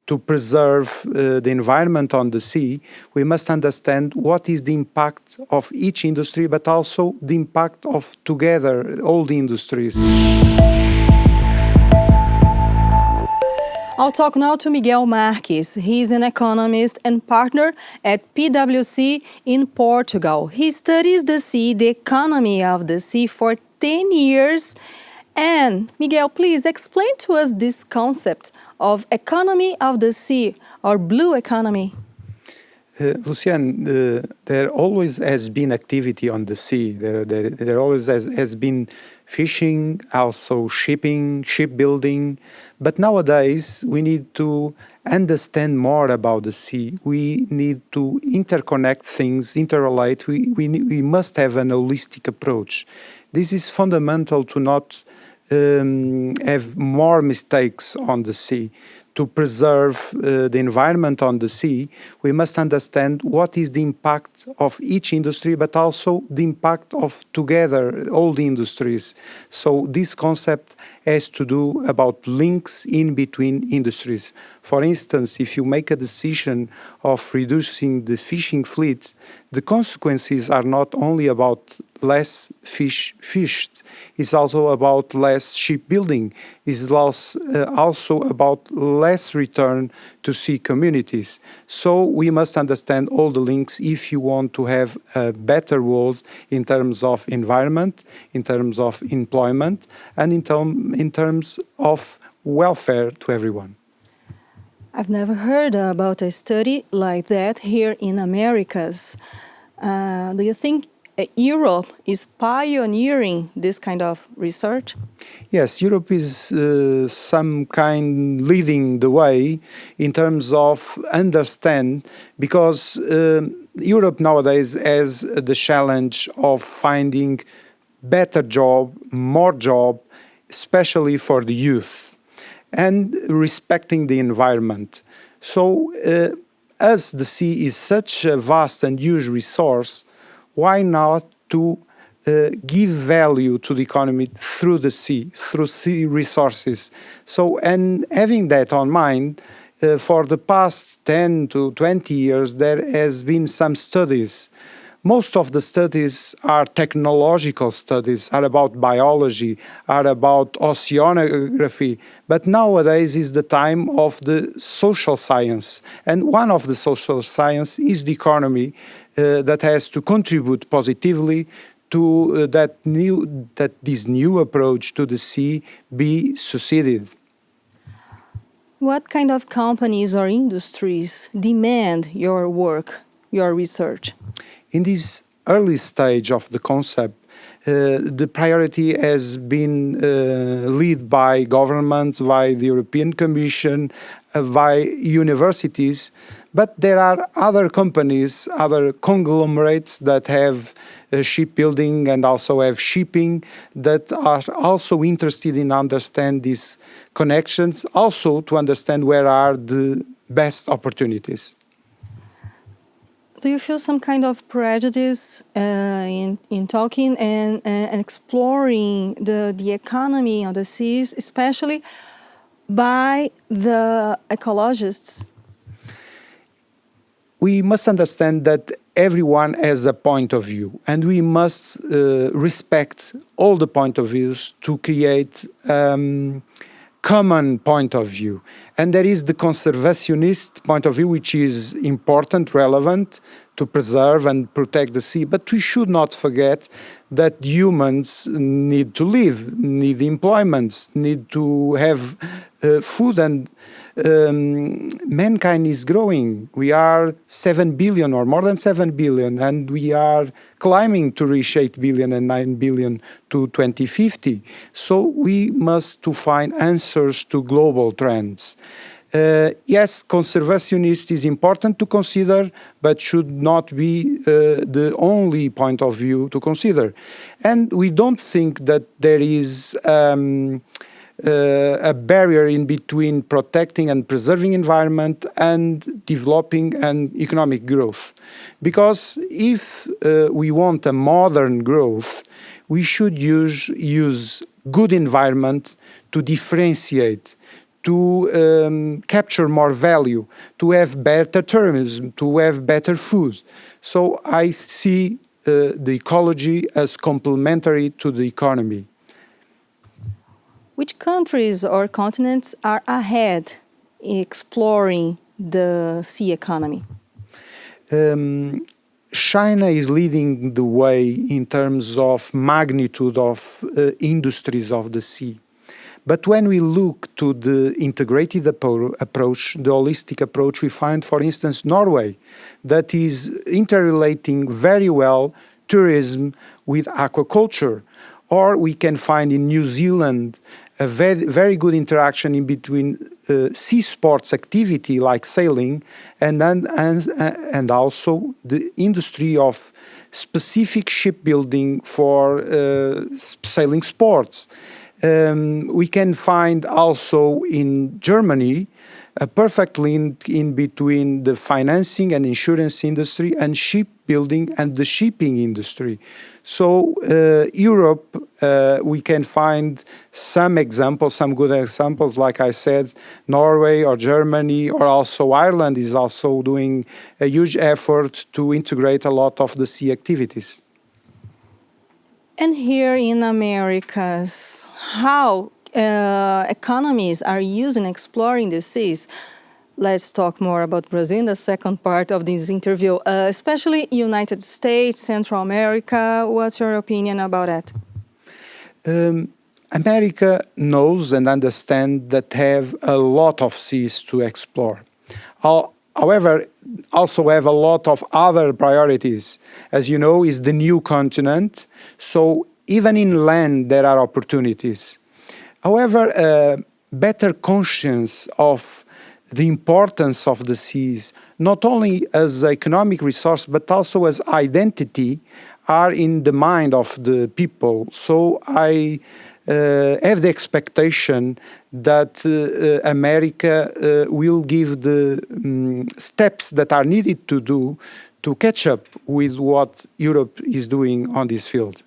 to preserve the environment on the sea, we must understand what is the impact of each industry, but also the impact of together all the industries. I'll talk now to Miguel Marques. He's an economist and partner at PwC in Portugal. He studies the sea, the economy of the sea, for 10 years. And Miguel, please explain to us this concept of economy of the sea, or blue economy. Lucian, there always has been activity on the sea. There always has been fishing, also shipping, shipbuilding. But nowadays, we need to understand more about the sea. We need to interconnect things, interrelate. We must have an holistic approach. This is fundamental to not have more mistakes on the sea. To preserve the environment on the sea, we must understand what is the impact of each industry, but also the impact of together all the industries. So this concept has to do about links in between industries. For instance, if you make a decision of reducing the fishing fleet, the consequences are not only about less fish fished, it's also about less shipbuilding, it's also about less return to sea communities. So we must understand all the links if you want to have a better world in terms of environment, in terms of employment, and in terms of welfare to everyone. I've never heard about a study like that here in Americas. Do you think Europe is pioneering this kind of research? Yes, Europe is some kind leading the way in terms of understand, because Europe nowadays has the challenge of finding better job, more job, especially for the youth, and respecting the environment. So as the sea is such a vast and huge resource, why not to give value to the economy through the sea, through sea resources? So, and having that on mind, for the past 10 to 20 years, there has been some studies. Most of the studies are technological studies, are about biology, are about oceanography, but nowadays is the time of the social science. And one of the social science is the economy, that has to contribute positively to that this new approach to the sea be succeeded. What kind of companies or industries demand your work, your research? In this early stage of the concept, the priority has been led by governments, by the European Commission, by universities, but there are other companies, other conglomerates that have shipbuilding and also have shipping, that are also interested in understand these connections, also to understand where are the best opportunities. Do you feel some kind of prejudice in talking and exploring the economy of the seas, especially by the ecologists? We must understand that everyone has a point of view, and we must respect all the point of views to create common point of view. And there is the conservationist point of view, which is important, relevant to preserve and protect the sea. But we should not forget that humans need to live, need employments, need to have food, and mankind is growing. We are 7 billion or more than 7 billion, and we are climbing to reach 8 billion and 9 billion to 2050. So we must to find answers to global trends. Yes, conservationist is important to consider, but should not be the only point of view to consider. And we don't think that there is a barrier in between protecting and preserving environment and developing an economic growth. Because if we want a modern growth, we should use good environment to differentiate, to capture more value, to have better tourism, to have better food. So I see the ecology as complementary to the economy. Which countries or continents are ahead in exploring the sea economy? China is leading the way in terms of magnitude of industries of the sea. But when we look to the integrated approach, the holistic approach, we find, for instance, Norway, that is interrelating very well tourism with aquaculture. Or we can find in New Zealand a very, very good interaction in between sea sports activity like sailing and also the industry of specific shipbuilding for sailing sports. We can find also in Germany a perfect link in between the financing and insurance industry and shipbuilding and the shipping industry. So Europe, we can find some examples, some good examples, like I said, Norway or Germany, or also Ireland is also doing a huge effort to integrate a lot of the sea activities. And here in Americas, how economies are using exploring the seas? Let's talk more about Brazil in the second part of this interview, especially United States, Central America. What's your opinion about that? America knows and understands that have a lot of seas to explore. However, also have a lot of other priorities. As you know, is the new continent, so even in land there are opportunities. However, better conscience of the importance of the seas, not only as economic resource but also as identity, are in the mind of the people. So I have the expectation that America will give the steps that are needed to do to catch up with what Europe is doing on this field.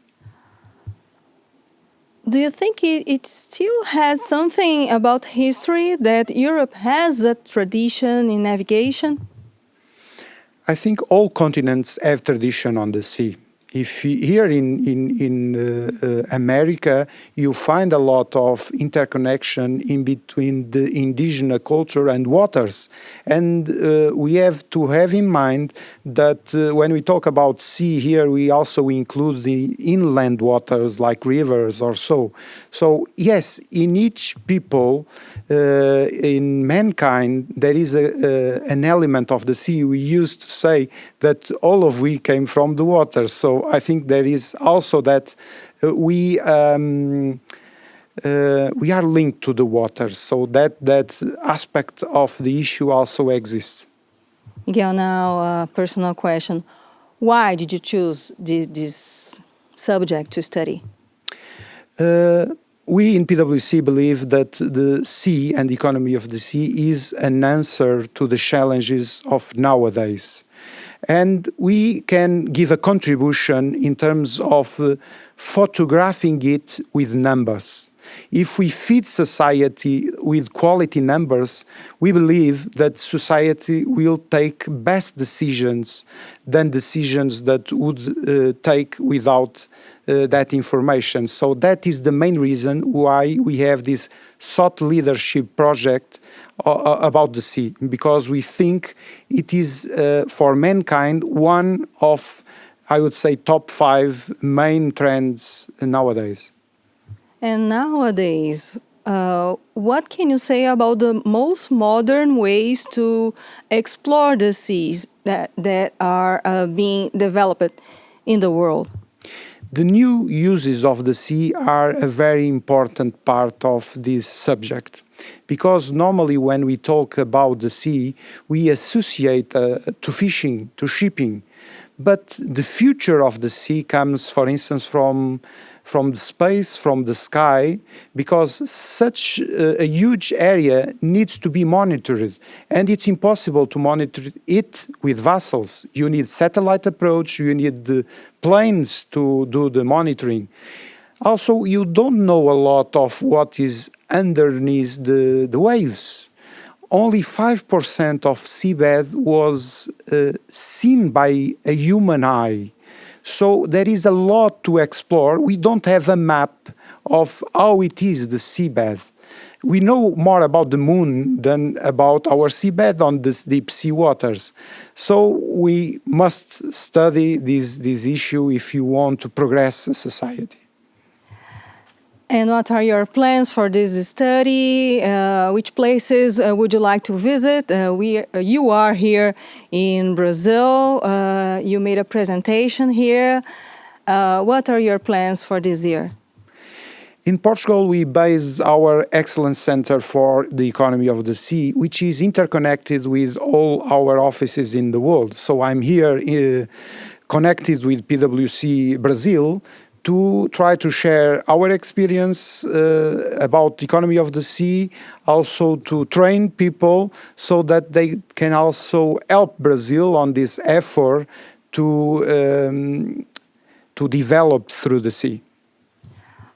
Do you think it still has something about history that Europe has a tradition in navigation? I think all continents have tradition on the sea. If here in America, you find a lot of interconnection in between the indigenous culture and waters. And we have to have in mind that when we talk about sea here, we also include the inland waters like rivers or so. So yes, in each people, in mankind, there is an element of the sea. We used to say that all of we came from the water. So I think there is also that we are linked to the water. So that aspect of the issue also exists. Miguel, now a personal question. Why did you choose this subject to study? We in PwC believe that the sea and the economy of the sea is an answer to the challenges of nowadays. And we can give a contribution in terms of photographing it with numbers. If we feed society with quality numbers, we believe that society will take best decisions than decisions that would take without that information. So that is the main reason why we have this thought leadership project about the sea, because we think it is for mankind one of, I would say, top 5 main trends nowadays. And nowadays, what can you say about the most modern ways to explore the seas that are being developed in the world? The new uses of the sea are a very important part of this subject, because normally when we talk about the sea, we associate to fishing, to shipping. But the future of the sea comes, for instance, from the space, from the sky, because such a huge area needs to be monitored. And it's impossible to monitor it with vessels. You need satellite approach, you need the planes to do the monitoring. Also, you don't know a lot of what is underneath the waves. Only 5% of seabed was seen by a human eye. So there is a lot to explore. We don't have a map of how it is, the seabed. We know more about the moon than about our seabed on this deep sea waters. So we must study this issue if you want to progress a society. And what are your plans for this study? Which places would you like to visit? You are here in Brazil. You made a presentation here. What are your plans for this year? In Portugal, we base our Excellence Center for the Economy of the Sea, which is interconnected with all our offices in the world. So I'm here connected with PwC Brazil to try to share our experience about the economy of the sea, also to train people so that they can also help Brazil on this effort to develop through the sea.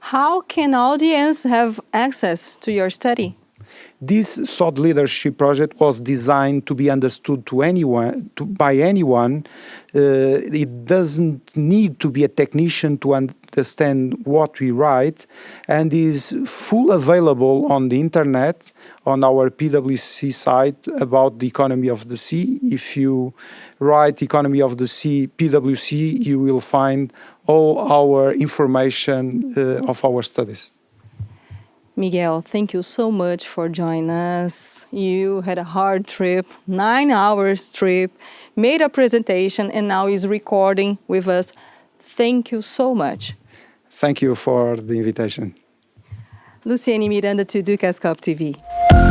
How can audience have access to your study? This thought leadership project was designed to be understood by anyone. It doesn't need to be a technician to understand what we write, and is full available on the internet on our PwC site about the economy of the sea. If you write economy of the sea PwC, you will find all our information of our studies. Miguel, thank you so much for joining us. You had a hard trip, 9 hours trip, made a presentation, and now is recording with us. Thank you so much. Thank you for the invitation. Luciane Miranda to Dukascopy TV.